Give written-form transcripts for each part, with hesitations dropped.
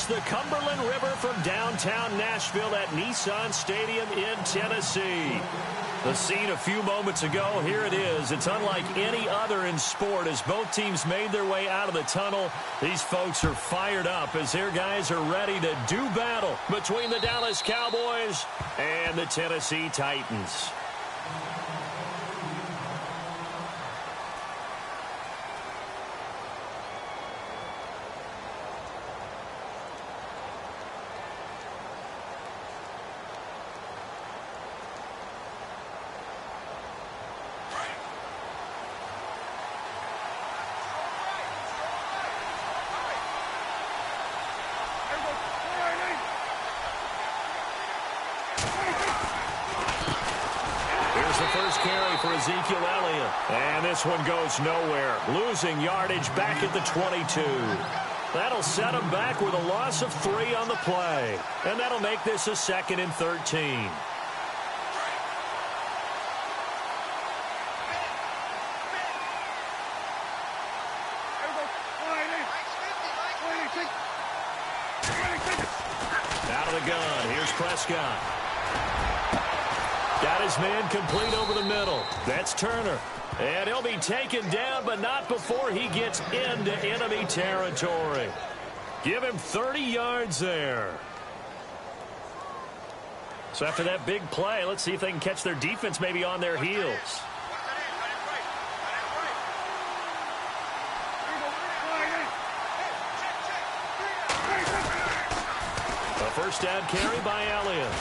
across the Cumberland River from downtown Nashville at Nissan Stadium in Tennessee. The scene a few moments ago, here it is. It's unlike any other in sport as both teams made their way out of the tunnel. These folks are fired up as their guys are ready to do battle between the Dallas Cowboys and the Tennessee Titans. First carry for Ezekiel Elliott. And this one goes nowhere. Losing yardage back at the 22. That'll set him back with a loss of 3 on the play. And that'll make this a 2nd and 13. Out of the gun. Here's Prescott. Got his man complete over the middle. That's Turner. And he'll be taken down, but not before he gets into enemy territory. Give him 30 yards there. So after that big play, let's see if they can catch their defense maybe on their heels. A first down carry by Elliott.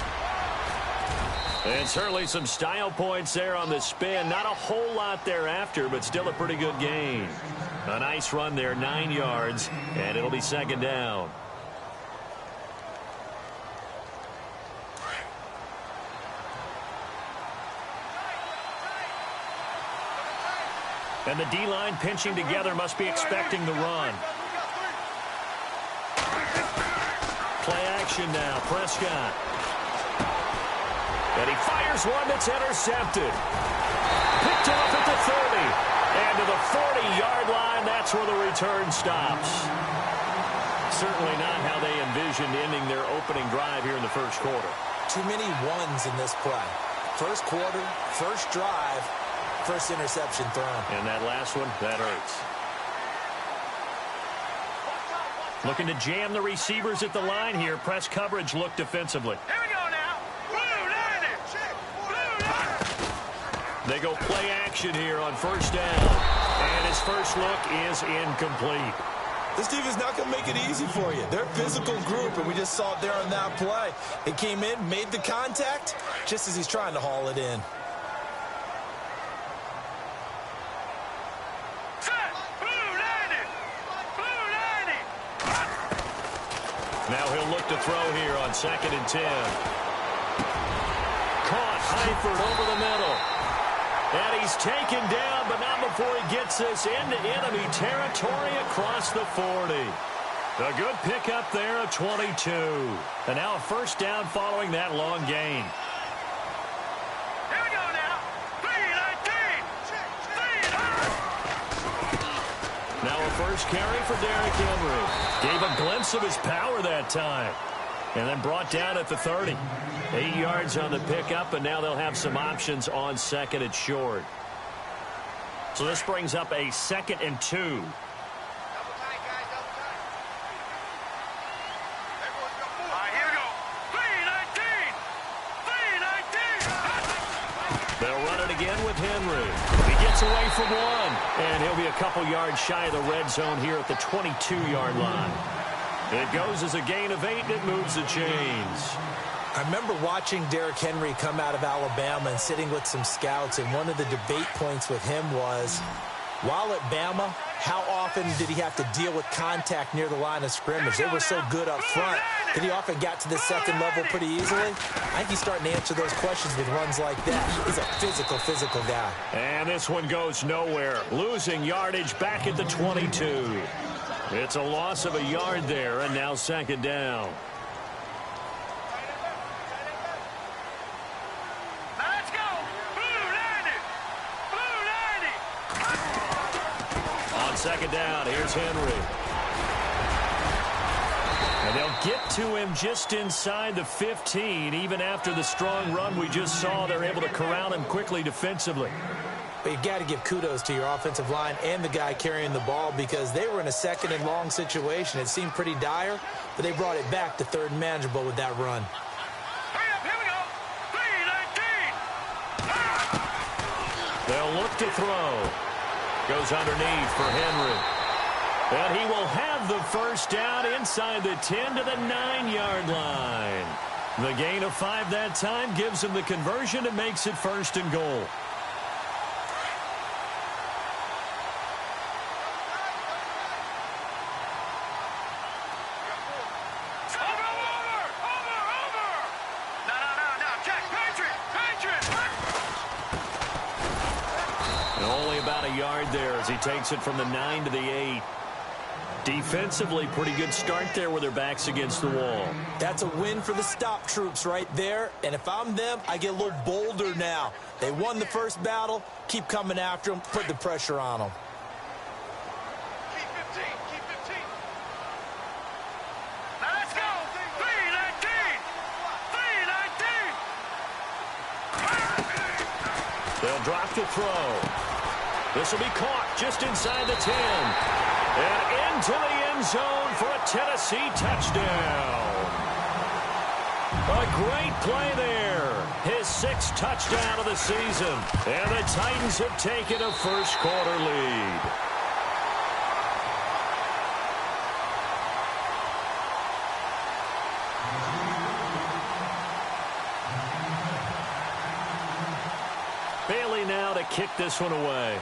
And certainly some style points there on the spin. Not a whole lot thereafter, but still a pretty good gain. A nice run there, 9 yards, and it'll be 2nd down. And the D-line pinching together must be expecting the run. Play action now, Prescott. And he fires one that's intercepted. Picked off at the 30. And to the 40-yard line, that's where the return stops. Certainly not how they envisioned ending their opening drive here in the first quarter. Too many ones in this play. First quarter, first drive, first interception thrown. And that last one, that hurts. Looking to jam the receivers at the line here. Press coverage look defensively. Here we go now. They go play action here on first down. And his first look is incomplete. This defense not going to make it easy for you. They're a physical group, and we just saw it there on that play. It came in, made the contact, just as he's trying to haul it in. Now he'll look to throw here on 2nd and 10. Caught Heifert over the middle. And he's taken down, but not before he gets this into enemy territory across the 40. A good pickup there at 22. And now a first down following that long gain. Here we go now. 3-19. Now a first carry for Derrick Henry. Gave a glimpse of his power that time. And then brought down at the 30. 8 yards on the pickup, and now they'll have some options on 2nd and short. So this brings up a 2nd and 2. Double tight, guys, double tight. Everyone's got 4. All right, here we go. 3-19. 3-19. They'll run it again with Henry. He gets away from one, and he'll be a couple yards shy of the red zone here at the 22-yard line. It goes as a gain of 8, and it moves the chains. I remember watching Derrick Henry come out of Alabama and sitting with some scouts, and one of the debate points with him was, while at Bama, how often did he have to deal with contact near the line of scrimmage? They were so good up front that he often got to the 2nd level pretty easily. I think he's starting to answer those questions with runs like that. He's a physical guy. And this one goes nowhere. Losing yardage back at the 22. It's a loss of a yard there, and now 2nd down. On 2nd down, here's Henry. And they'll get to him just inside the 15. Even after the strong run we just saw, they're able to corral him quickly defensively. But you've got to give kudos to your offensive line and the guy carrying the ball because they were in a second and long situation. It seemed pretty dire, but they brought it back to third and manageable with that run. Hurry up, here we go. 3-19. They'll look to throw. Goes underneath for Henry. And he will have the first down inside the 10 to the 9-yard line. The gain of 5 that time gives him the conversion and makes it 1st and goal. And only about a yard there as he takes it from the 9 to the 8. Defensively, pretty good start there with their backs against the wall. That's a win for the stop troops right there. And if I'm them, I get a little bolder now. They won the first battle. Keep coming after them. Put the pressure on them. Keep 15. Keep 15. Now let's go. 3-19. 3-19. They'll drop the throw. This will be caught just inside the 10. And into the end zone for a Tennessee touchdown. A great play there. His 6th touchdown of the season. And the Titans have taken a first-quarter lead. Bailey now to kick this one away.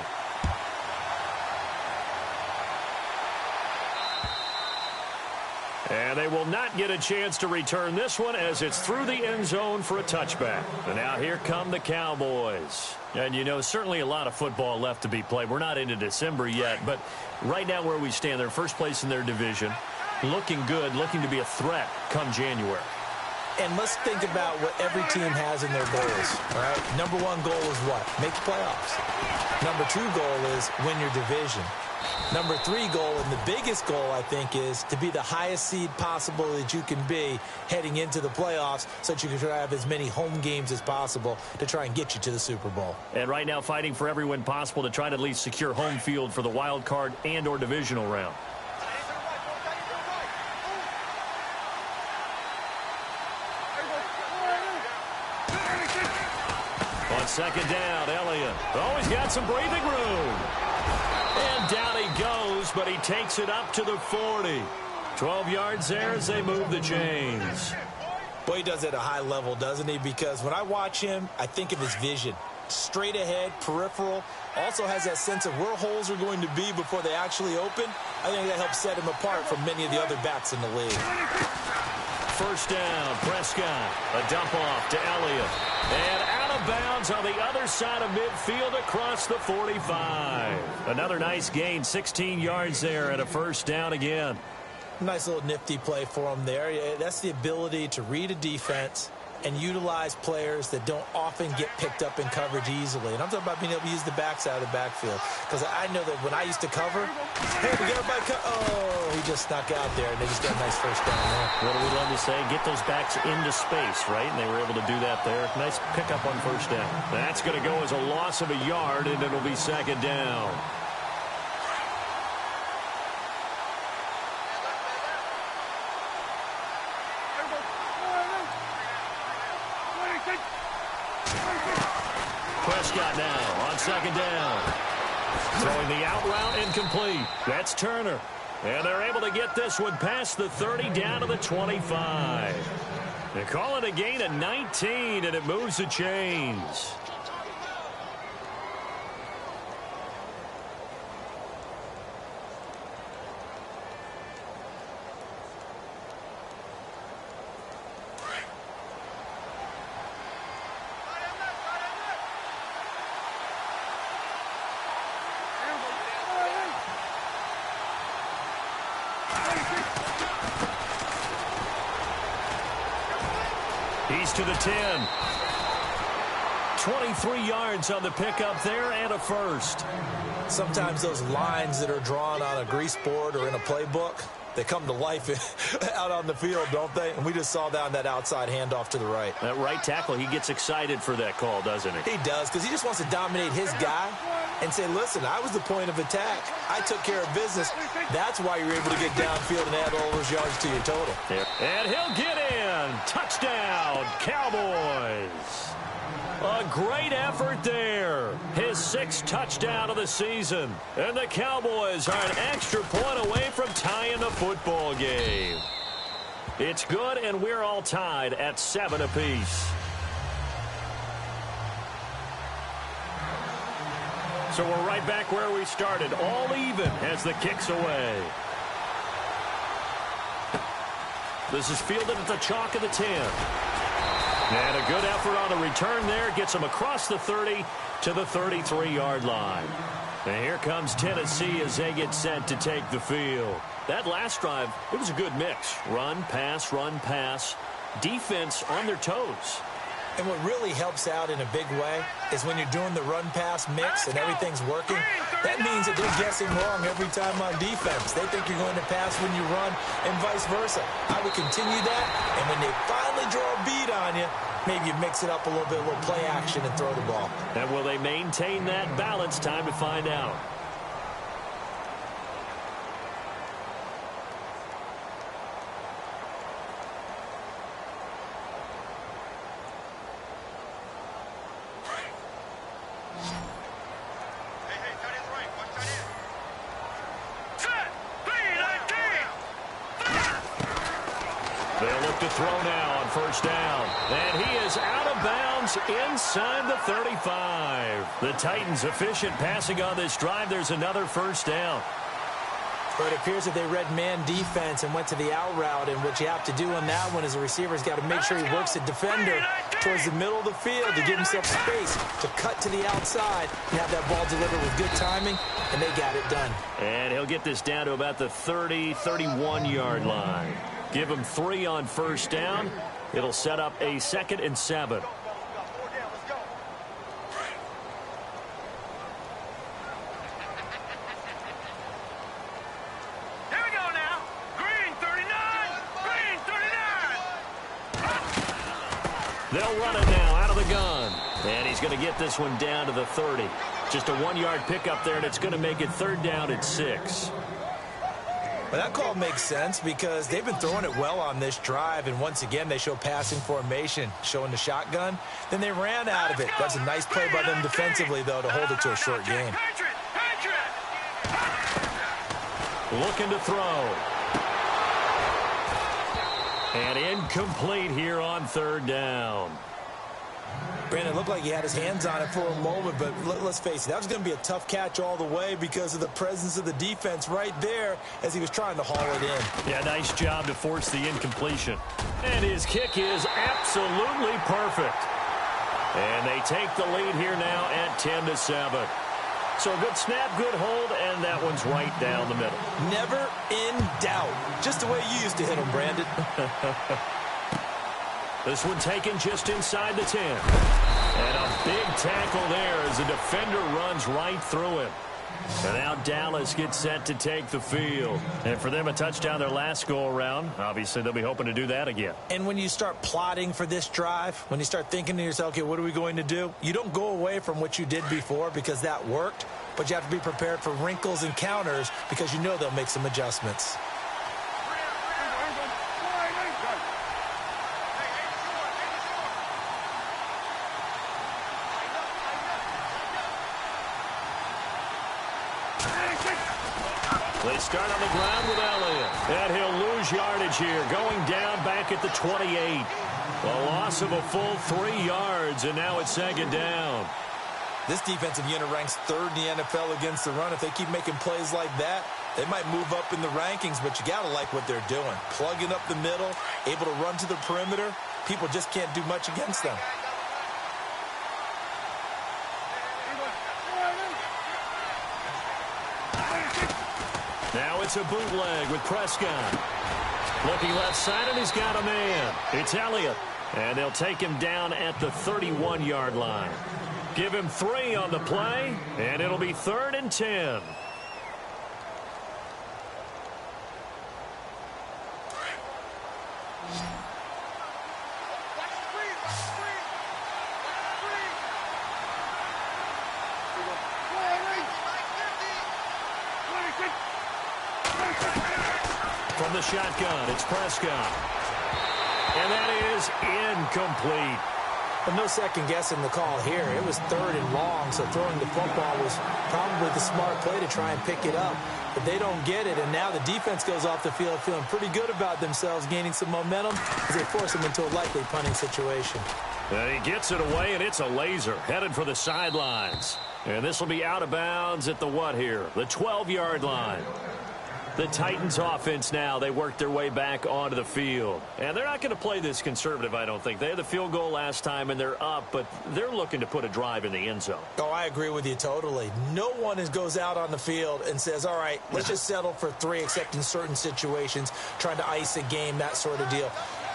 And they will not get a chance to return this one as it's through the end zone for a touchback. And now here come the Cowboys. And, you know, certainly a lot of football left to be played. We're not into December yet, but right now where we stand, they're first place in their division. Looking good, looking to be a threat come January. And let's think about what every team has in their goals, all right? Number 1 goal is what? Make the playoffs. Number 2 goal is win your division. Number 3 goal, and the biggest goal, I think, is to be the highest seed possible that you can be heading into the playoffs so that you can try to have as many home games as possible to try and get you to the Super Bowl. And right now fighting for every win possible to try to at least secure home field for the wild card and or divisional round. On second down, Elliott. Oh, he's got some breathing room. And down he goes, but he takes it up to the 40. 12 yards there as they move the chains. Boy, he does it at a high level, doesn't he? Because when I watch him, I think of his vision. Straight ahead, peripheral. Also has that sense of where holes are going to be before they actually open. I think that helps set him apart from many of the other backs in the league. First down, Prescott. A dump off to Elliott. And out of bounds on the other side of midfield across the 45. Another nice gain, 16 yards there and a first down again. Nice little nifty play for him there. That's the ability to read a defense and utilize players that don't often get picked up in coverage easily. And I'm talking about being able to use the backside of the backfield. Because I know that when I used to cover, hey, we got everybody oh, he just snuck out there, and they just got a nice first down there. What do we love to say? Get those backs into space, right? And they were able to do that there. Nice pickup on first down. That's going to go as a loss of a yard, and it'll be second down. Prescott now on second down. Throwing the out route incomplete. That's Turner. And they're able to get this one past the 30 down to the 25. They call it a gain of 19, and it moves the chains. He's to the 10. 23 yards on the pickup there and a first. Sometimes those lines that are drawn on a grease board or in a playbook, They come to life out on the field, don't they? And we just saw that on that outside handoff to the right. That right tackle, he gets excited for that call, doesn't he? He does, because he just wants to dominate his guy and say, listen, I was the point of attack. I took care of business. That's why you're able to get downfield and add all those yards to your total. Yeah. And he'll get in. Touchdown, Cowboys. A great effort there. His 6th touchdown of the season. And the Cowboys are an extra point away from tying the football game. It's good, and we're all tied at 7 apiece. So we're right back where we started, all even as the kick's away. This is fielded at the chalk of the 10. And a good effort on the return there. Gets him across the 30 to the 33-yard line. And here comes Tennessee as they get set to take the field. That last drive, it was a good mix. Run, pass, defense on their toes. And what really helps out in a big way is when you're doing the run-pass mix and everything's working, that means that they're guessing wrong every time on defense. They think you're going to pass when you run and vice versa. I would continue that, and when they finally draw a beat on you, maybe you mix it up a little bit, a little play action and throw the ball. And will they maintain that balance? Time to find out. To throw now on first down. And he is out of bounds inside the 35. The Titans efficient passing on this drive. There's another first down. But it appears that they read man defense and went to the out route. And what you have to do on that one is the receiver's got to make sure he works the defender towards the middle of the field to give himself space to cut to the outside and have that ball delivered with good timing, and they got it done. And he'll get this down to about the 30, 31-yard line. Give him 3 on first down. It'll set up a 2nd and 7. They'll run it now out of the gun. And he's going to get this one down to the 30. Just a 1-yard pickup there, and it's going to make it 3rd down at 6. Well, that call makes sense because they've been throwing it well on this drive, and once again they show passing formation, showing the shotgun. Then they ran out of it. That's a nice play by them defensively, though, to hold it to a short game. Looking to throw. And incomplete here on 3rd down. Brandon, it looked like he had his hands on it for a moment, but let's face it, that was going to be a tough catch all the way because of the presence of the defense right there as he was trying to haul it in. Yeah, nice job to force the incompletion. And his kick is absolutely perfect. And they take the lead here now at 10-7. So a good snap, good hold, and that one's right down the middle. Never in doubt. Just the way you used to hit them, Brandon. This one taken just inside the 10. And a big tackle there as the defender runs right through him. And now Dallas gets set to take the field. And for them, a touchdown their last go-around. Obviously, they'll be hoping to do that again. And when you start plotting for this drive, when you start thinking to yourself, okay, what are we going to do? You don't go away from what you did before because that worked. But you have to be prepared for wrinkles and counters because you know they'll make some adjustments. They start on the ground with Elliott. And he'll lose yardage here, going down back at the 28. A loss of a full 3 yards, and now it's 2nd down. This defensive unit ranks 3rd in the NFL against the run. If they keep making plays like that, they might move up in the rankings, but you got to like what they're doing. Plugging up the middle, able to run to the perimeter. People just can't do much against them. Now it's a bootleg with Prescott. Looking left side, and he's got a man. It's Elliott. And they'll take him down at the 31-yard line. Give him 3 on the play, and it'll be 3rd and 10. From the shotgun, it's Prescott. And that is incomplete. But no second guessing the call here. It was 3rd and long, so throwing the football was probably the smart play to try and pick it up. But they don't get it, and now the defense goes off the field feeling pretty good about themselves, gaining some momentum as they force them into a likely punting situation. And he gets it away, and it's a laser headed for the sidelines. And this will be out of bounds at the what here? The 12-yard line. The Titans offense now, they work their way back onto the field. And they're not going to play this conservative, I don't think. They had the field goal last time, and they're up, but they're looking to put a drive in the end zone. Oh, I agree with you totally. No one goes out on the field and says, all right, let's just settle for 3, except in certain situations, trying to ice a game, that sort of deal.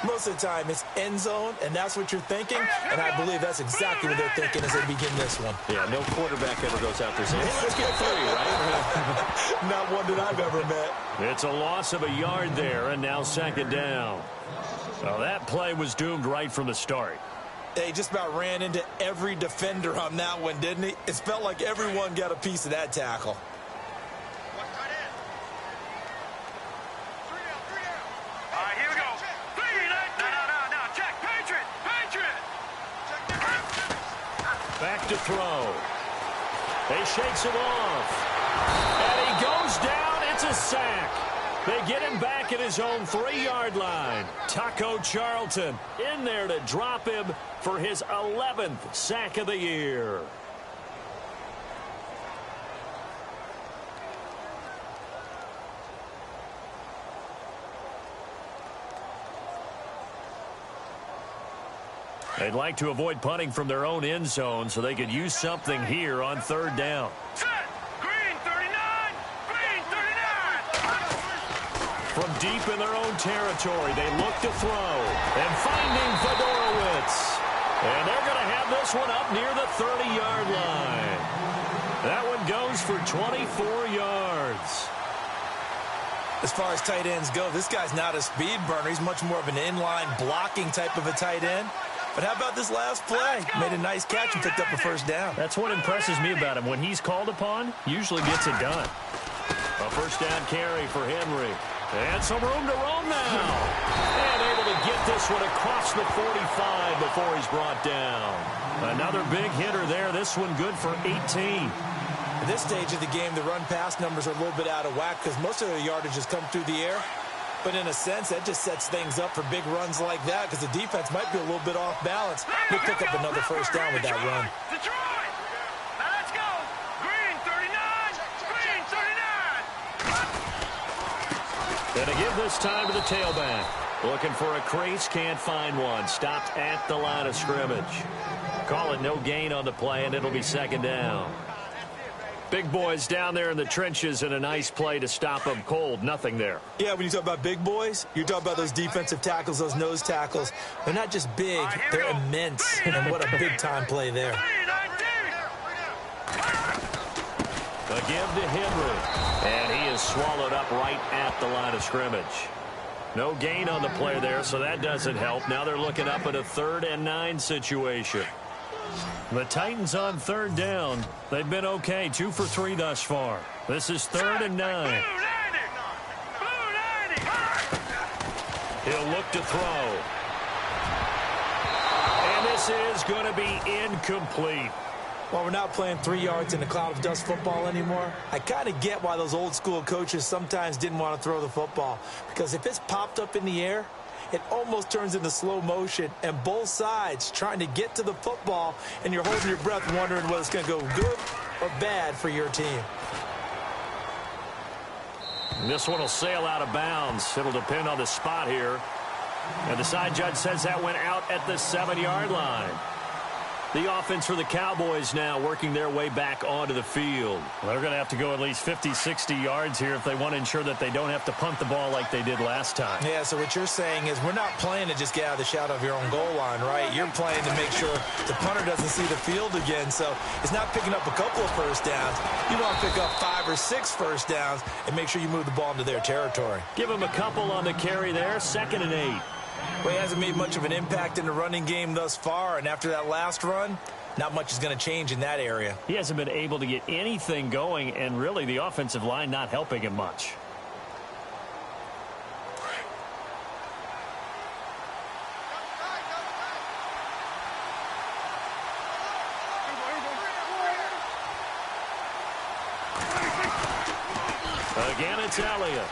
Most of the time, it's end zone, and that's what you're thinking, and I believe that's exactly what they're thinking as they begin this one. Yeah, no quarterback ever goes out there saying, hey, let's get 3, right? Not one that I've ever met. It's a loss of a yard there, and now 2nd down. Well, that play was doomed right from the start. He just about ran into every defender on that one, didn't he? It felt like everyone got a piece of that tackle. Back to throw. He shakes him off. And he goes down. It's a sack. They get him back at his own 3-yard line. Taco Charlton in there to drop him for his 11th sack of the year. They'd like to avoid punting from their own end zone so they could use something here on 3rd down. Set. Green 39. Green 39. From deep in their own territory, they look to throw. And finding Fedorowicz. And they're going to have this one up near the 30-yard line. That one goes for 24 yards. As far as tight ends go, this guy's not a speed burner. He's much more of an inline blocking type of a tight end. But how about this last play? Made a nice catch and picked up a 1st down. That's what impresses me about him. When he's called upon, usually gets it done. A 1st down carry for Henry. And some room to roam now. And able to get this one across the 45 before he's brought down. Another big hitter there. This one good for 18. At this stage of the game, the run-pass numbers are a little bit out of whack because most of the yardage has come through the air. But in a sense, that just sets things up for big runs like that because the defense might be a little bit off balance. They'll pick up another 1st down with that run. Detroit. Now let's go. Green 39. Green 39. And to give this time to the tailback. Looking for a crease, can't find one. Stopped at the line of scrimmage. Call it no gain on the play, and it'll be 2nd down. Big boys down there in the trenches and a nice play to stop them cold. Nothing there. Yeah, when you talk about big boys, you're talking about those defensive tackles, those nose tackles. They're not just big, they're immense. And what a big-time play there. A give to Henry. And he is swallowed up right at the line of scrimmage. No gain on the play there, so that doesn't help. Now they're looking up at a 3rd and 9 situation. The Titans on 3rd down. They've been okay, 2 for 3 thus far. This is 3rd and 9. He'll look to throw. And this is going to be incomplete. While we're not playing 3 yards in a cloud of dust football anymore, I kind of get why those old school coaches sometimes didn't want to throw the football. Because if it's popped up in the air, it almost turns into slow motion, and both sides trying to get to the football, and you're holding your breath wondering whether it's going to go good or bad for your team. And this one will sail out of bounds. It'll depend on the spot here. And the side judge says that went out at the 7-yard line. The offense for the Cowboys now working their way back onto the field. They're going to have to go at least 50, 60 yards here if they want to ensure that they don't have to punt the ball like they did last time. Yeah, so what you're saying is we're not playing to just get out of the shadow of your own goal line, right? You're playing to make sure the punter doesn't see the field again. So it's not picking up a couple of 1st downs. You want to pick up 5 or 6 1st downs and make sure you move the ball into their territory. Give them a couple on the carry there. 2nd and 8. Well, he hasn't made much of an impact in the running game thus far, and after that last run, not much is going to change in that area. He hasn't been able to get anything going, and really the offensive line not helping him much. Again, it's Elliott.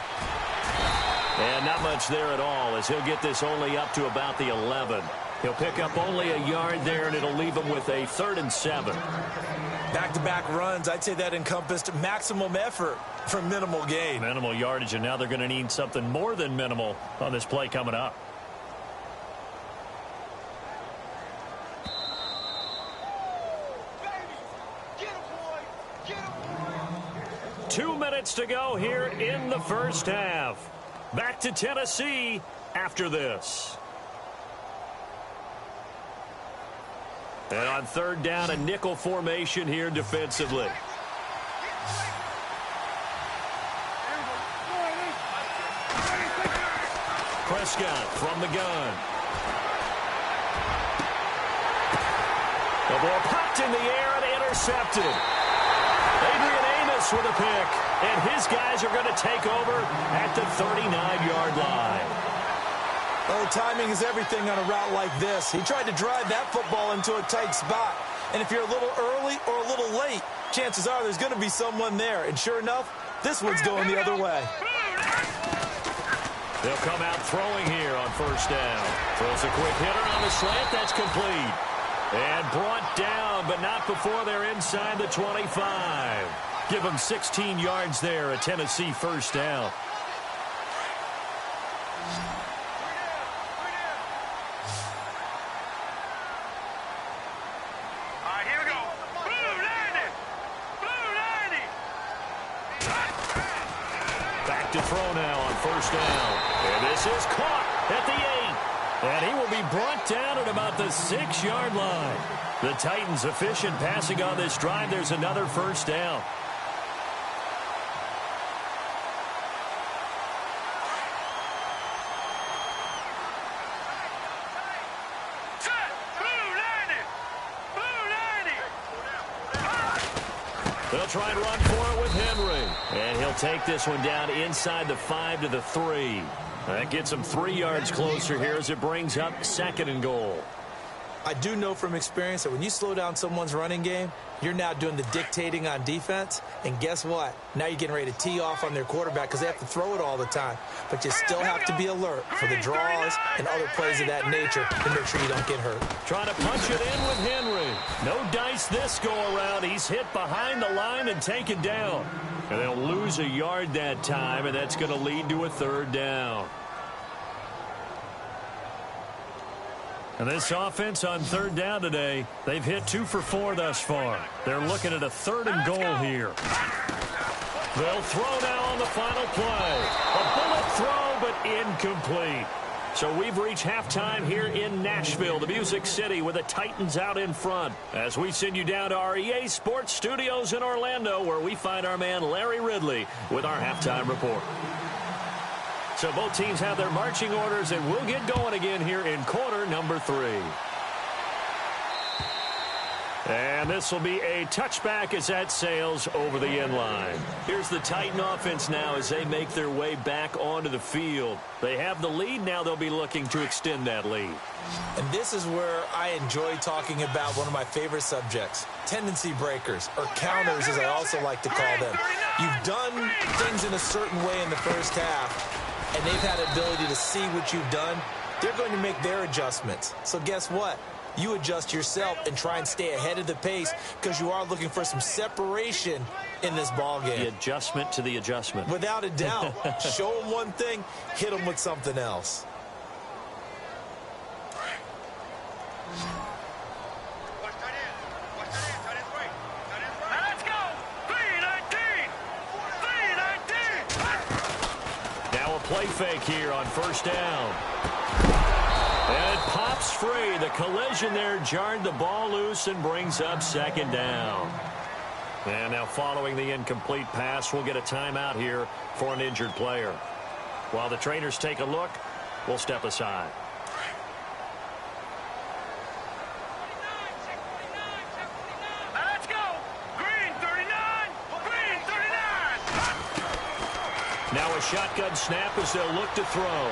And not much there at all, as he'll get this only up to about the 11. He'll pick up only a yard there, and it'll leave him with a 3rd and 7. Back-to-back runs, I'd say that encompassed maximum effort for minimal gain. Minimal yardage, and now they're going to need something more than minimal on this play coming up. Get him, boy. Get him, boy. 2 minutes to go here in the first half. Back to Tennessee after this. And on 3rd down, a nickel formation here defensively. Prescott from the gun. The ball popped in the air and intercepted. Adrian Amos with a pick, and his guys are going to take over at the 39-yard line. Oh, timing is everything on a route like this. He tried to drive that football into a tight spot. And if you're a little early or a little late, chances are there's going to be someone there. And sure enough, this one's going the other way. They'll come out throwing here on 1st down. Throws a quick hitter on the slant. That's complete. And brought down, but not before they're inside the 25. Give them 16 yards there, a Tennessee 1st down. To throw now on 1st down. And this is caught at the 8. And he will be brought down at about the 6-yard line. The Titans efficient passing on this drive. There's another 1st down. They'll try and run for it with Henry. And he'll take this one down inside the 5 to the 3. That gets him 3 yards closer here as it brings up 2nd and goal. I do know from experience that when you slow down someone's running game, you're now doing the dictating on defense. And guess what? Now you're getting ready to tee off on their quarterback because they have to throw it all the time. But you still have to be alert for the draws and other plays of that nature to make sure you don't get hurt. Trying to punch it in with Henry. No dice this go-around. He's hit behind the line and taken down. And they'll lose a yard that time, and that's going to lead to a 3rd down. And this offense on 3rd down today, they've hit 2 for 4 thus far. They're looking at a 3rd and goal here. They'll throw now on the final play. A bullet throw, but incomplete. So we've reached halftime here in Nashville, the Music City, with the Titans out in front. As we send you down to our EA Sports Studios in Orlando, where we find our man Larry Ridley with our halftime report. So both teams have their marching orders, and we'll get going again here in quarter number 3. And this will be a touchback as that sails over the end line. Here's the Titan offense now as they make their way back onto the field. They have the lead. Now they'll be looking to extend that lead. And this is where I enjoy talking about one of my favorite subjects, tendency breakers, or counters as I also like to call them. You've done things in a certain way in the first half, and they've had the ability to see what you've done. They're going to make their adjustments. So guess what? You adjust yourself and try and stay ahead of the pace because you are looking for some separation in this ball game. The adjustment to the adjustment. Without a doubt. Show them one thing, hit them with something else. Let's go! 3-19! 3-19! Now a play fake here on first down. And it pops free. The collision there jarred the ball loose and brings up second down. And now following the incomplete pass, we'll get a timeout here for an injured player. While the trainers take a look, we'll step aside. Now a shotgun snap as they'll look to throw.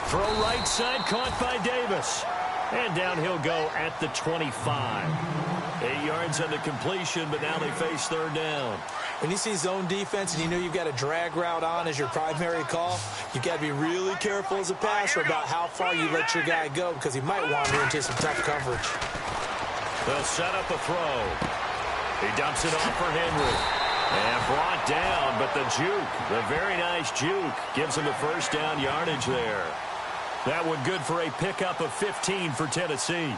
Throw right side, caught by Davis. And down he'll go at the 25. 8 yards on the completion, but now they face third down. When you see zone defense and you know you've got a drag route on as your primary call, you've got to be really careful as a passer about how far you let your guy go because he might wander into some tough coverage. They'll set up a throw. He dumps it off for Henry. And brought down, but the juke, the very nice juke, gives him the first down yardage there. That one good for a pickup of 15 for Tennessee.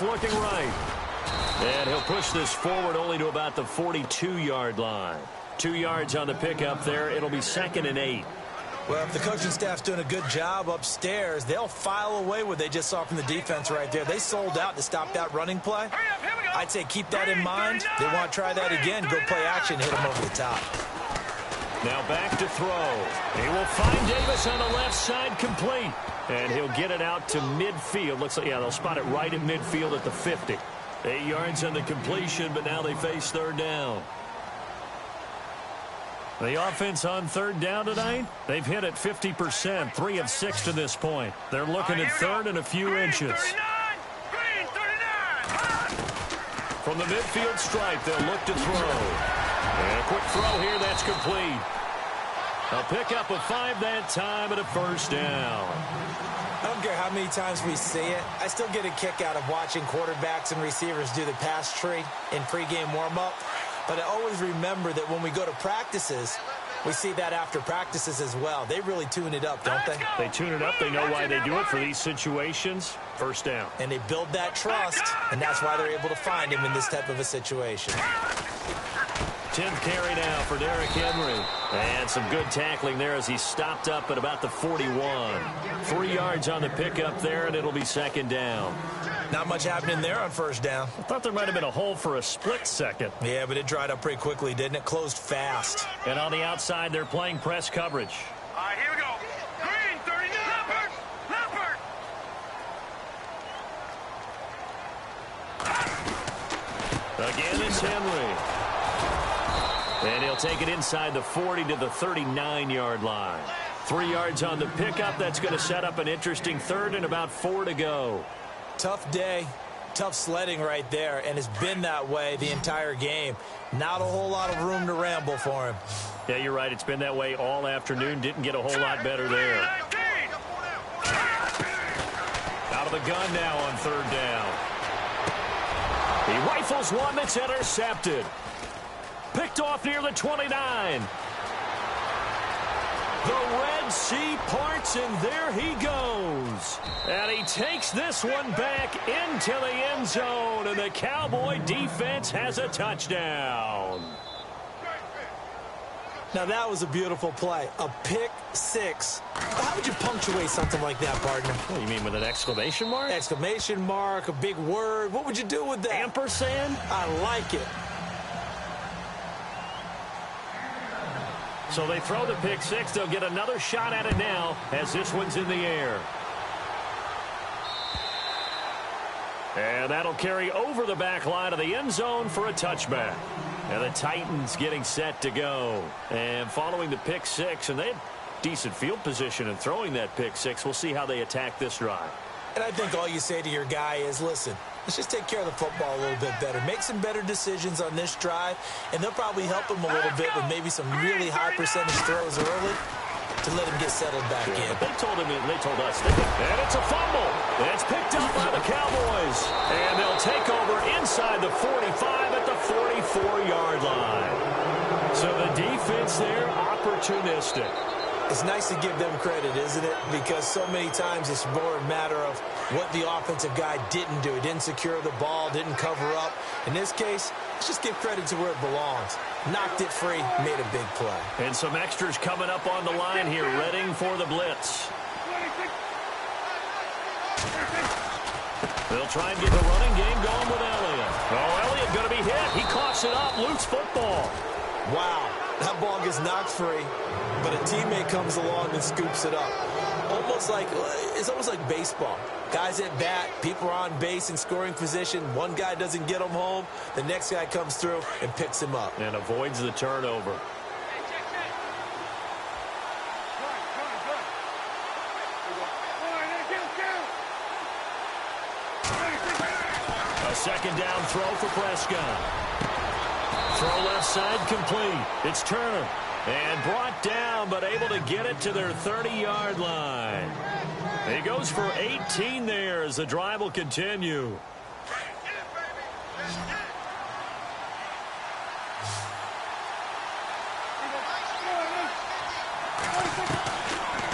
Looking right. And he'll push this forward only to about the 42-yard line. 2 yards on the pickup there. It'll be 2nd and 8. Well, if the coaching staff's doing a good job upstairs, they'll file away what they just saw from the defense right there. They sold out to stop that running play. I'd say keep that in mind. They want to try that again. Go play action, hit them over the top. Now back to throw. He will find Davis on the left side, complete. And he'll get it out to midfield. Looks like, yeah, they'll spot it right at midfield at the 50. 8 yards on the completion, but now they face third down. The offense on third down tonight, they've hit at 50%, 3 of 6 to this point. They're looking at third and a few inches. From the midfield stripe, they'll look to throw. And a quick throw here, that's complete. A pickup of 5 that time and a first down. I don't care how many times we see it. I still get a kick out of watching quarterbacks and receivers do the pass tree in pregame warm-up. But I always remember that when we go to practices, we see that after practices as well. They really tune it up, don't they? They tune it up. They know why they do it for these situations. First down. And they build that trust, and that's why they're able to find him in this type of a situation. 10th carry now for Derrick Henry. And some good tackling there as he stopped up at about the 41. 3 yards on the pickup there, and it'll be 2nd down. Not much happening there on first down. I thought there might have been a hole for a split second. Yeah, but it dried up pretty quickly, didn't it? Closed fast. And on the outside, they're playing press coverage. All right, here we go. Green, 39. Leopard. Again, it's Henry. And he'll take it inside the 40 to the 39-yard line. 3 yards on the pickup. That's going to set up an interesting third and about 4 to go. Tough day, tough sledding right there, and it's been that way the entire game. Not a whole lot of room to ramble for him. Yeah, you're right. It's been that way all afternoon. Didn't get a whole lot better there. Out of the gun now on third down. He rifles one that's intercepted. Picked off near the 29. The Red Sea parts, and there he goes. And he takes this one back into the end zone, and the Cowboy defense has a touchdown. Now, that was a beautiful play. A pick six. How would you punctuate something like that, partner? What, you mean with an exclamation mark? Exclamation mark, a big word. What would you do with that? Ampersand? I like it. So they throw the pick six. They'll get another shot at it now as this one's in the air. And that'll carry over the back line of the end zone for a touchback. And the Titans getting set to go. And following the pick six, and they had decent field position in throwing that pick six. We'll see how they attack this drive. And I think all you say to your guy is, listen, let's just take care of the football a little bit better. Make some better decisions on this drive, and they'll probably help him a little bit with maybe some really high percentage throws early to let him get settled back in. They told us. And it's a fumble. It's picked up by the Cowboys. And they'll take over inside the 45 at the 44-yard line. So the defense there, opportunistic. It's nice to give them credit, isn't it? Because so many times it's more a matter of what the offensive guy didn't do. He didn't secure the ball, didn't cover up. In this case, let's just give credit to where it belongs. Knocked it free, made a big play. And some extras coming up on the line here, readying for the blitz. They'll try and get the running game going with Elliott. Oh, Elliott going to be hit. He coughs it up. Loose football. Wow. That ball gets knocked free, but a teammate comes along and scoops it up. It's almost like baseball. Guys at bat, people are on base in scoring position. One guy doesn't get him home. The next guy comes through and picks him up. And avoids the turnover. A second down throw for Prescott. Throw left side complete. It's Turner. And brought down, but able to get it to their 30-yard line. He goes for 18 there as the drive will continue.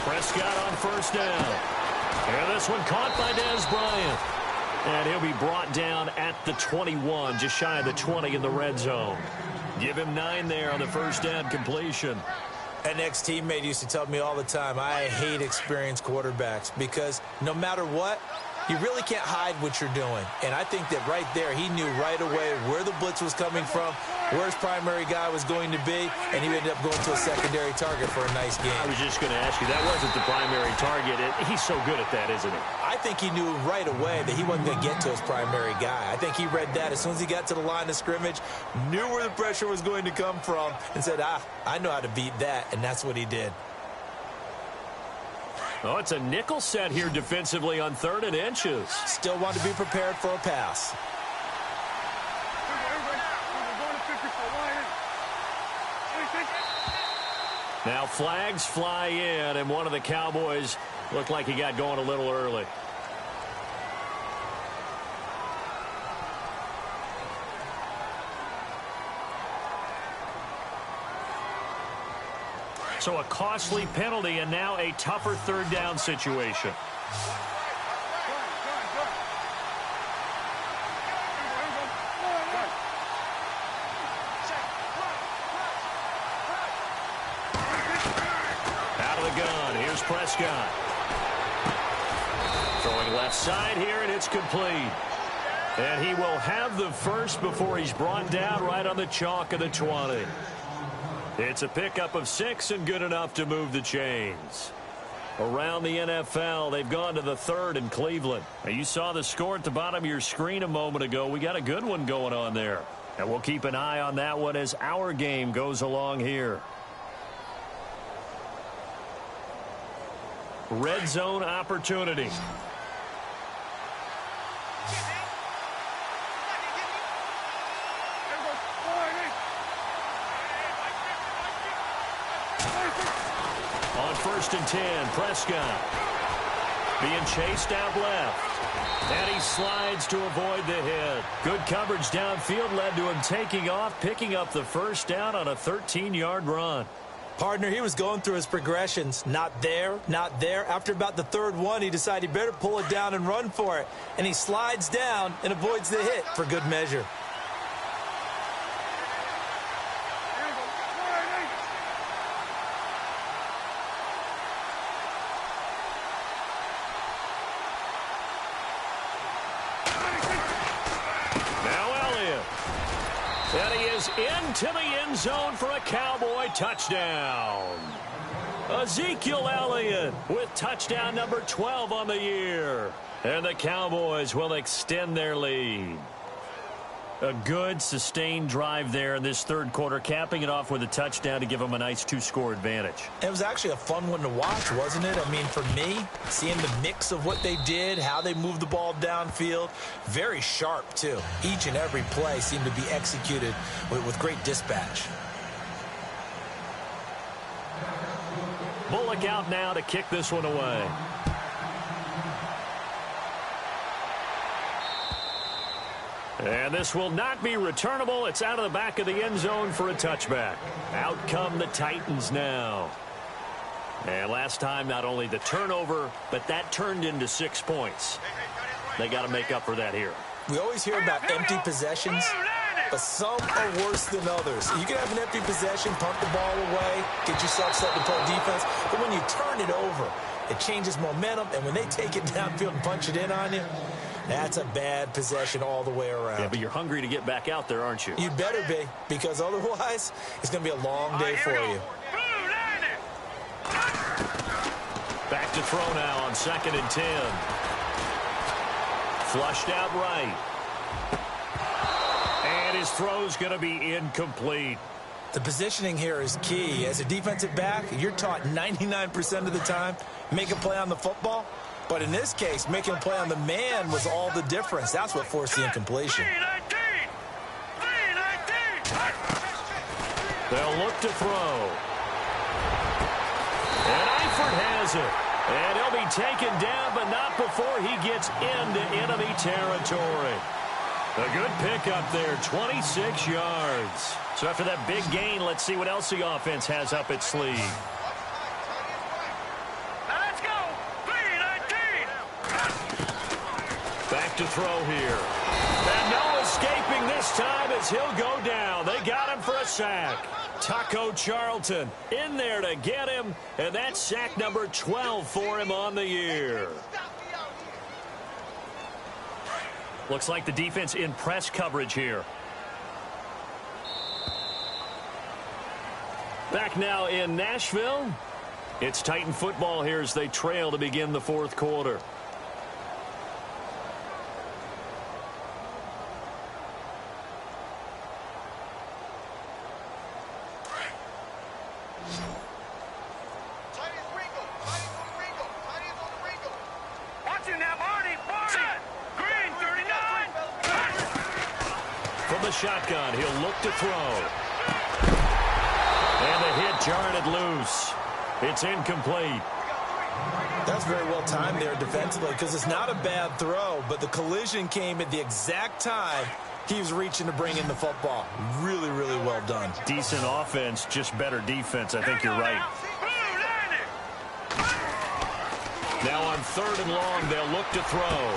Prescott on first down. And this one caught by Dez Bryant. And he'll be brought down at the 21, just shy of the 20 in the red zone. Give him 9 there on the first down completion. An ex-teammate used to tell me all the time, I hate experienced quarterbacks because no matter what, you really can't hide what you're doing. And I think that right there, he knew right away where the blitz was coming from, where his primary guy was going to be, and he ended up going to a secondary target for a nice game. I was just going to ask you, that wasn't the primary target. He's so good at that, isn't he? I think he knew right away that he wasn't going to get to his primary guy. I think he read that as soon as he got to the line of scrimmage, knew where the pressure was going to come from, and said, I know how to beat that, and that's what he did. Oh, it's a nickel set here defensively on 3rd and inches. Still want to be prepared for a pass. Now flags fly in, and one of the Cowboys looked like he got going a little early. So a costly penalty and now a tougher 3rd down situation. Out of the gun, here's Prescott. Throwing left side here, and it's complete. And he will have the first before he's brought down right on the chalk of the 20. It's a pickup of 6 and good enough to move the chains. Around the NFL, they've gone to the 3rd in Cleveland. Now, you saw the score at the bottom of your screen a moment ago. We got a good one going on there. And we'll keep an eye on that one as our game goes along here. Red zone opportunity. On 1st and 10, Prescott being chased out left. And he slides to avoid the hit. Good coverage downfield led to him taking off, picking up the first down on a 13-yard run. Partner, he was going through his progressions. Not there, not there. After about the 3rd one, he decided he better pull it down and run for it. And he slides down and avoids the hit for good measure. And he is into the end zone for a Cowboy touchdown. Ezekiel Elliott with touchdown number 12 on the year. And the Cowboys will extend their lead. A good, sustained drive there in this 3rd quarter, capping it off with a touchdown to give them a nice 2-score advantage. It was actually a fun one to watch, wasn't it? I mean, for me, seeing the mix of what they did, how they moved the ball downfield, very sharp, too. Each and every play seemed to be executed with great dispatch. Bullock out now to kick this one away. And this will not be returnable. It's out of the back of the end zone for a touchback. Out come the Titans now. And last time, not only the turnover, but that turned into 6 points. They got to make up for that here. We always hear about empty possessions, but some are worse than others. You can have an empty possession, pump the ball away, get yourself set to play defense, but when you turn it over, it changes momentum, and when they take it downfield and punch it in on you, That's a bad possession all the way around. Yeah, but you're hungry to get back out there, aren't you? You better be, because otherwise it's going to be a long day for you. Back to throw now on 2nd and 10. Flushed out right. And his throw's going to be incomplete. The positioning here is key. As a defensive back, you're taught 99% of the time, make a play on the football. But in this case, making a play on the man was all the difference. That's what forced the incompletion. They'll look to throw. And Eifert has it. And he'll be taken down, but not before he gets into enemy territory. A good pickup there, 26 yards. So after that big gain, let's see what else the offense has up its sleeve. Let's go. 3-19. Back to throw here. And no escaping this time as he'll go down. They got him for a sack. Taco Charlton in there to get him, and that's sack number 12 for him on the year. Looks like the defense in press coverage here. Back now in Nashville. It's Titan football here as they trail to begin the fourth quarter. Shotgun. He'll look to throw. And the hit jarred it loose. It's incomplete. That's very well timed there defensively, because it's not a bad throw, but the collision came at the exact time he was reaching to bring in the football. Really, really well done. Decent offense, just better defense. I think you're right. Now on 3rd and long, they'll look to throw.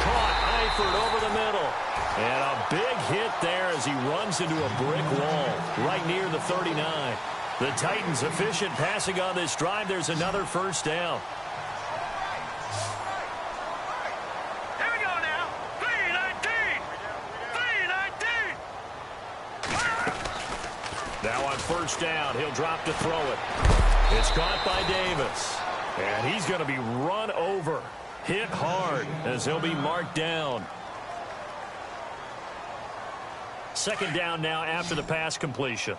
Caught Eifert over the middle. And a big hit there as he runs into a brick wall right near the 39. The Titans efficient passing on this drive. There's another first down. Here we go now. 3-19. 3-19. Now on first down, he'll drop to throw it. It's caught by Davis. And he's going to be run over. Hit hard as he'll be marked down. 2nd down now after the pass completion.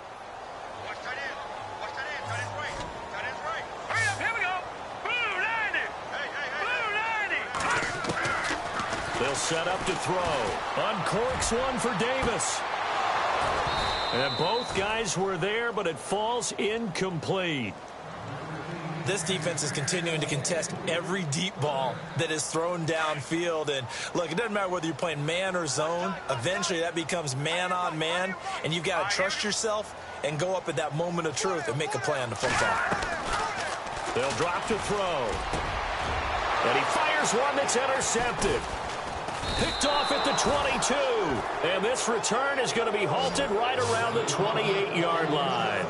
Watch tight end. Watch tight end. Tight end's right. Tight end's right. Hurry up. Here we go. Blue 90. Blue 90. They'll set up to throw. Uncorks one for Davis. And both guys were there, but it falls incomplete. This defense is continuing to contest every deep ball that is thrown downfield. And, look, it doesn't matter whether you're playing man or zone. Eventually, that becomes man-on-man, and you've got to trust yourself and go up at that moment of truth and make a play on the football. They'll drop to throw. And he fires one that's intercepted. Picked off at the 22. And this return is going to be halted right around the 28-yard line.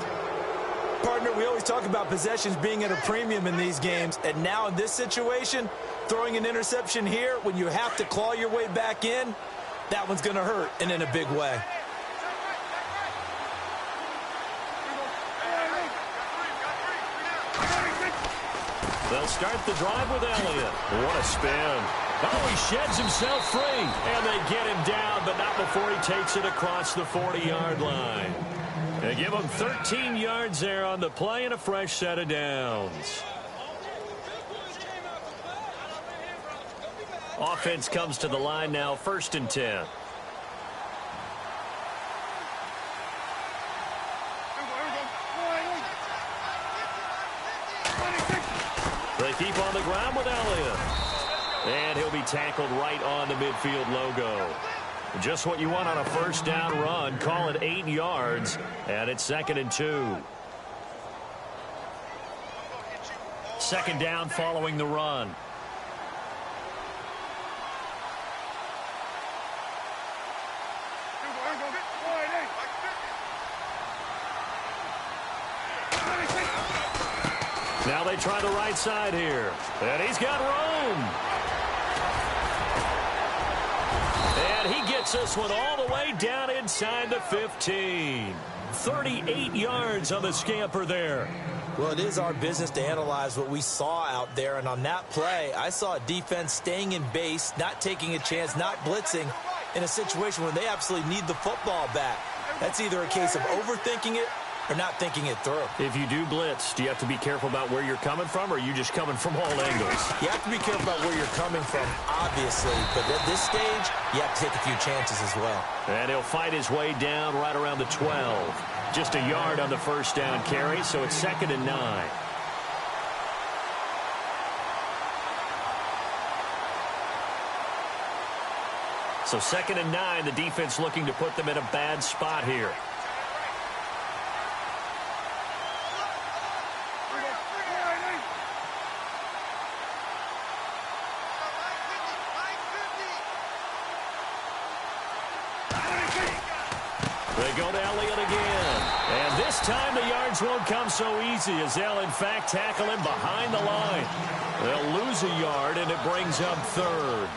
Partner, we always talk about possessions being at a premium in these games, and now in this situation, throwing an interception here when you have to claw your way back in, that one's going to hurt, and in a big way. They'll start the drive with Elliott. What a spin. Oh, he sheds himself free, and they get him down, but not before he takes it across the 40-yard line. They give him 13 yards there on the play and a fresh set of downs. Offense comes to the line now, 1st and 10. They keep on the ground with Elliott. And he'll be tackled right on the midfield logo. Just what you want on a first down run. Call it 8 yards, and it's 2nd and 2. 2nd down following the run. Now they try the right side here, and he's got room. And he gets this one all the way down inside the 15. 38 yards on the scamper there. Well, it is our business to analyze what we saw out there. And on that play, I saw a defense staying in base, not taking a chance, not blitzing in a situation where they absolutely need the football back. That's either a case of overthinking it or not thinking it through. If you do blitz, do you have to be careful about where you're coming from, or are you just coming from all angles? You have to be careful about where you're coming from, obviously. But at this stage, you have to take a few chances as well. And he'll fight his way down right around the 12. Just a yard on the first down carry, so it's 2nd and 9. So 2nd and 9, the defense looking to put them in a bad spot here. They go to Elliott again. And this time the yards won't come so easy as they'll, in fact, tackle him behind the line. They'll lose a yard, and it brings up 3rd.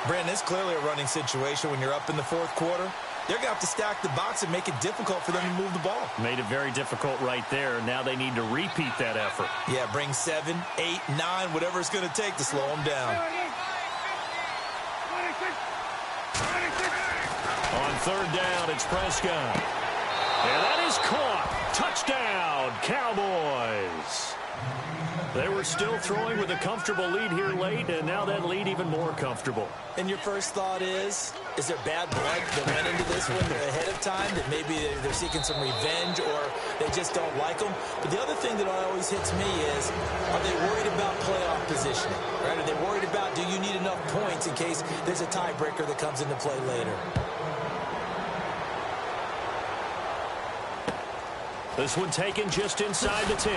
Brandon, it's clearly a running situation when you're up in the 4th quarter. They're going to have to stack the box and make it difficult for them to move the ball. Made it very difficult right there. Now they need to repeat that effort. Yeah, bring 7, 8, 9, whatever it's going to take to slow them down. On 3rd down, it's Prescott. And that is caught. Touchdown, Cowboys. They were still throwing with a comfortable lead here late, and now that lead even more comfortable. And your first thought is there bad blood that went into this one ahead of time, that maybe they're seeking some revenge or they just don't like them? But the other thing that always hits me is, are they worried about playoff positioning? Right? Are they worried about, do you need enough points in case there's a tiebreaker that comes into play later? This one taken just inside the 10.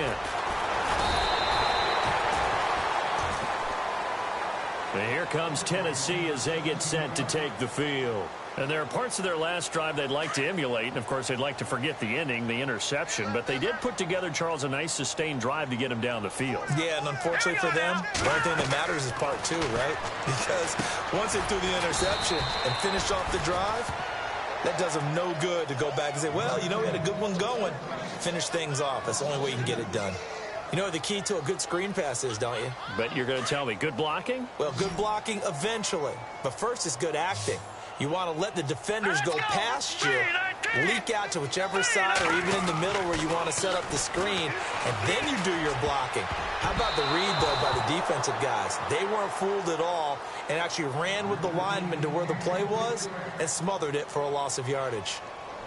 And here comes Tennessee as they get set to take the field. And there are parts of their last drive they'd like to emulate. And, of course, they'd like to forget the ending, the interception. But they did put together, Charles, a nice sustained drive to get him down the field. Yeah, and unfortunately for them, the only thing that matters is part 2, right? Because once they threw the interception and finished off the drive, that does them no good to go back and say, well, you know, we had a good one going. Finish things off. That's the only way you can get it done. You know what the key to a good screen pass is, don't you? But you're going to tell me, good blocking? Well, good blocking eventually. But first is good acting. You want to let the defenders go past you, leak out to whichever side or even in the middle where you want to set up the screen, and then you do your blocking. How about the read, though, by the defensive guys? They weren't fooled at all and actually ran with the lineman to where the play was and smothered it for a loss of yardage.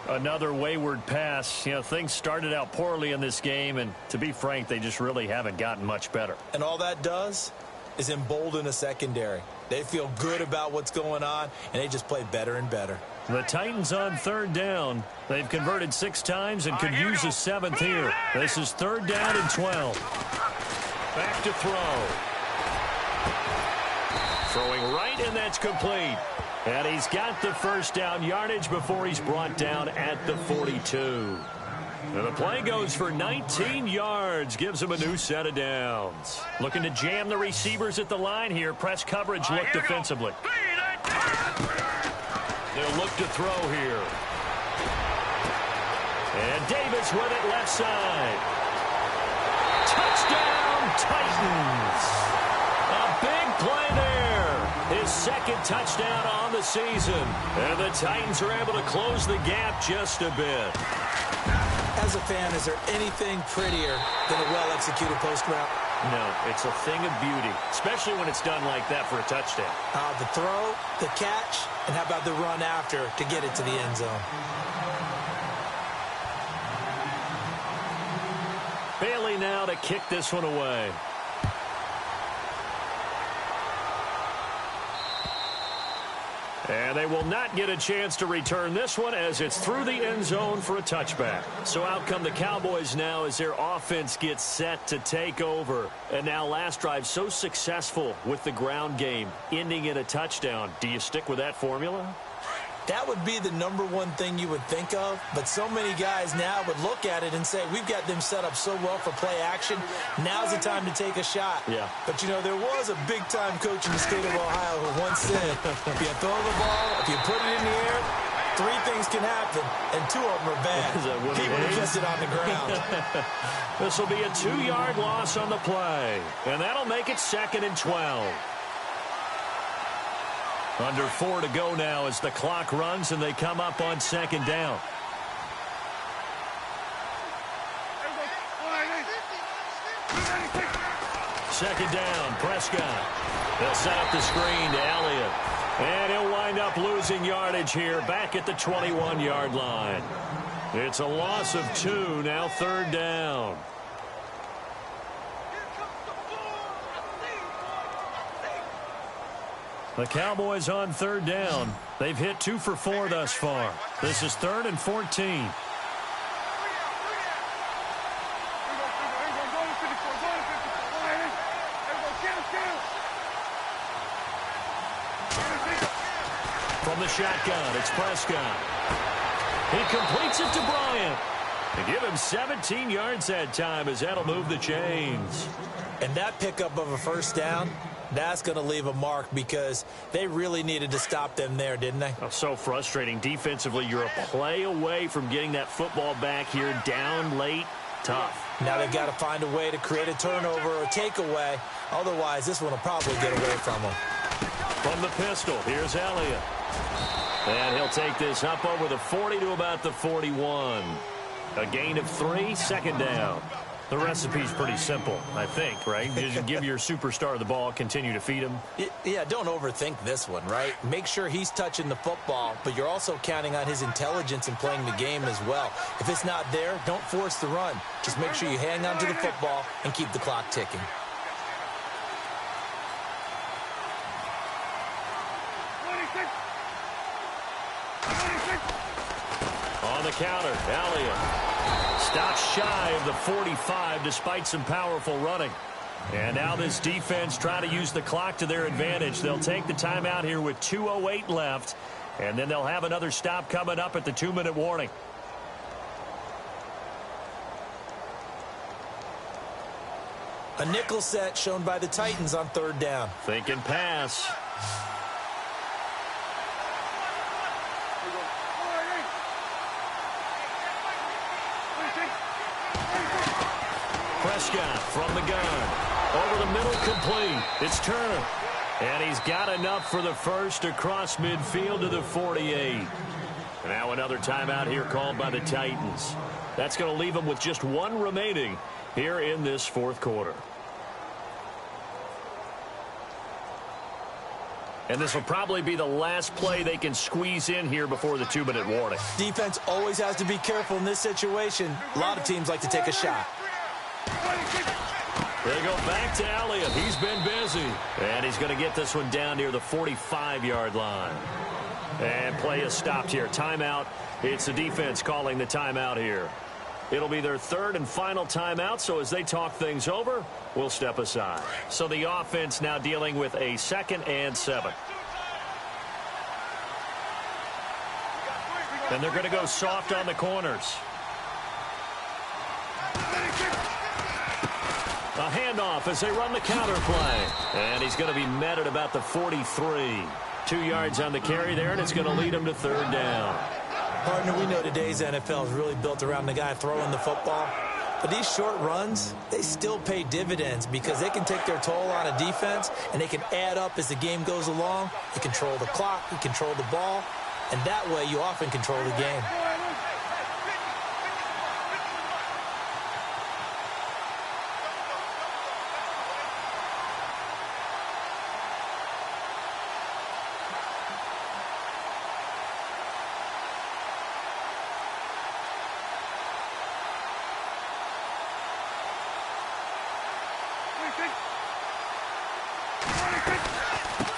Another wayward pass. You know, things started out poorly in this game, and to be frank, they just really haven't gotten much better. And all that does is embolden a secondary. They feel good about what's going on, and they just play better and better. The Titans on 3rd down. They've converted 6 times and could use a 7th here. This is 3rd down and 12. Back to throw. Throwing right, and that's complete. And he's got the first down yardage before he's brought down at the 42. And the play goes for 19 yards, gives him a new set of downs. Looking to jam the receivers at the line here. Press coverage look defensively. They'll look to throw here. And Davis with it left side. Touchdown, Titans. A big play there. His 2nd touchdown on the season. And the Titans are able to close the gap just a bit. As a fan, is there anything prettier than a well-executed post route? No, it's a thing of beauty, especially when it's done like that for a touchdown. The throw, the catch, and how about the run after to get it to the end zone? Bailey now to kick this one away. And they will not get a chance to return this one as it's through the end zone for a touchback. So out come the Cowboys now as their offense gets set to take over. And now last drive so successful with the ground game, ending in a touchdown. Do you stick with that formula? That would be the #1 thing you would think of, but so many guys now would look at it and say, we've got them set up so well for play action. Now's the time to take a shot. Yeah. But, you know, there was a big-time coach in the state of Ohio who once said, if you throw the ball, if you put it in the air, 3 things can happen, and 2 of them are bad. He would have kept it on the ground. This will be a 2-yard loss on the play, and that'll make it 2nd and 12. Under 4 to go now as the clock runs and they come up on 2nd down. Second down, Prescott. They'll set up the screen to Elliott. And he'll wind up losing yardage here back at the 21-yard line. It's a loss of 2, now 3rd down. The Cowboys on 3rd down. They've hit 2 for 4 thus far. This is 3rd and 14. From the shotgun, it's Prescott. He completes it to Bryant. To give him 17 yards that time as that'll move the chains. And that pickup of a 1st down, that's going to leave a mark because they really needed to stop them there, didn't they? Oh, so frustrating. Defensively, you're a play away from getting that football back here down late. Tough. Now they've got to find a way to create a turnover or a takeaway. Otherwise, this one will probably get away from them. From the pistol, here's Elliott. And he'll take this up over the 40 to about the 41. A gain of 3, 2nd down. The recipe's pretty simple, I think, right? Just give your superstar the ball, continue to feed him. Yeah, don't overthink this one, right? Make sure he's touching the football, but you're also counting on his intelligence in playing the game as well. If it's not there, don't force the run. Just make sure you hang on to the football and keep the clock ticking. On the counter, Elliott stops shy of the 45 despite some powerful running. And now this defense trying to use the clock to their advantage. They'll take the timeout here with 2:08 left, and then they'll have another stop coming up at the 2-minute warning. A nickel set shown by the Titans on 3rd down. Thinking pass. Prescott from the gun. Over the middle, complete. It's Turner. And he's got enough for the first across midfield to the 48. Now another timeout here called by the Titans. That's going to leave them with just 1 remaining here in this 4th quarter. And this will probably be the last play they can squeeze in here before the 2-minute warning. Defense always has to be careful in this situation. A lot of teams like to take a shot. They go back to Elliott. He's been busy. And he's going to get this one down near the 45-yard line. And play is stopped here. Timeout. It's the defense calling the timeout here. It'll be their 3rd and final timeout, so as they talk things over, we'll step aside. So the offense now dealing with a 2nd and 7. And they're going to go soft on the corners. A handoff as they run the counter play. And he's going to be met at about the 43. 2 yards on the carry there, and it's going to lead him to 3rd down. Partner, we know today's NFL is really built around the guy throwing the football. But these short runs, they still pay dividends because they can take their toll on a defense, and they can add up as the game goes along. You control the clock, you control the ball, and that way you often control the game.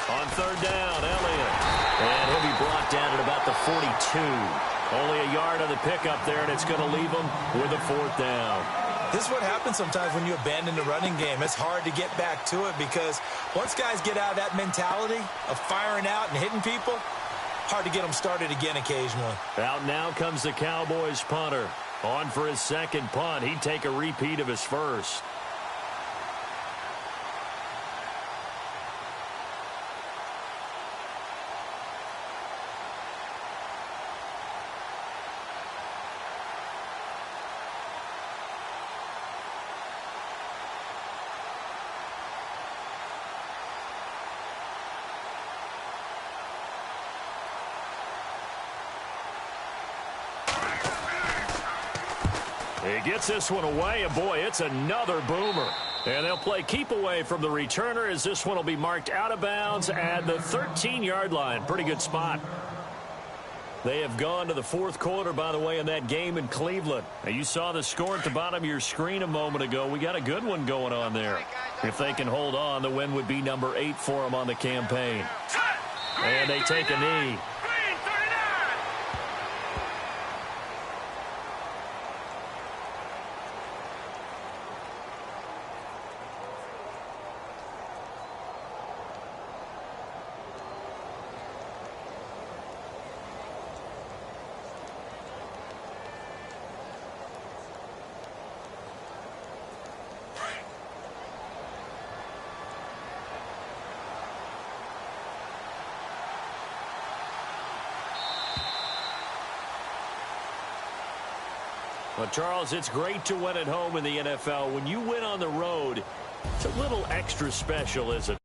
On 3rd down, Elliott. And he'll be brought down at about the 42. Only a yard on the pickup there, and it's going to leave him with a 4th down. This is what happens sometimes when you abandon the running game. It's hard to get back to it because once guys get out of that mentality of firing out and hitting people, hard to get them started again occasionally. Out now comes the Cowboys punter. On for his second punt. He'd take a repeat of his first. He gets this one away, and boy, it's another boomer. And they'll play keep away from the returner as this one will be marked out of bounds at the 13-yard line. Pretty good spot. They have gone to the fourth quarter, by the way, in that game in Cleveland. Now, you saw the score at the bottom of your screen a moment ago. We got a good one going on there. If they can hold on, the win would be number 8 for them on the campaign. And they take a knee. Well, Charles, it's great to win at home in the NFL. When you win on the road, it's a little extra special, isn't it?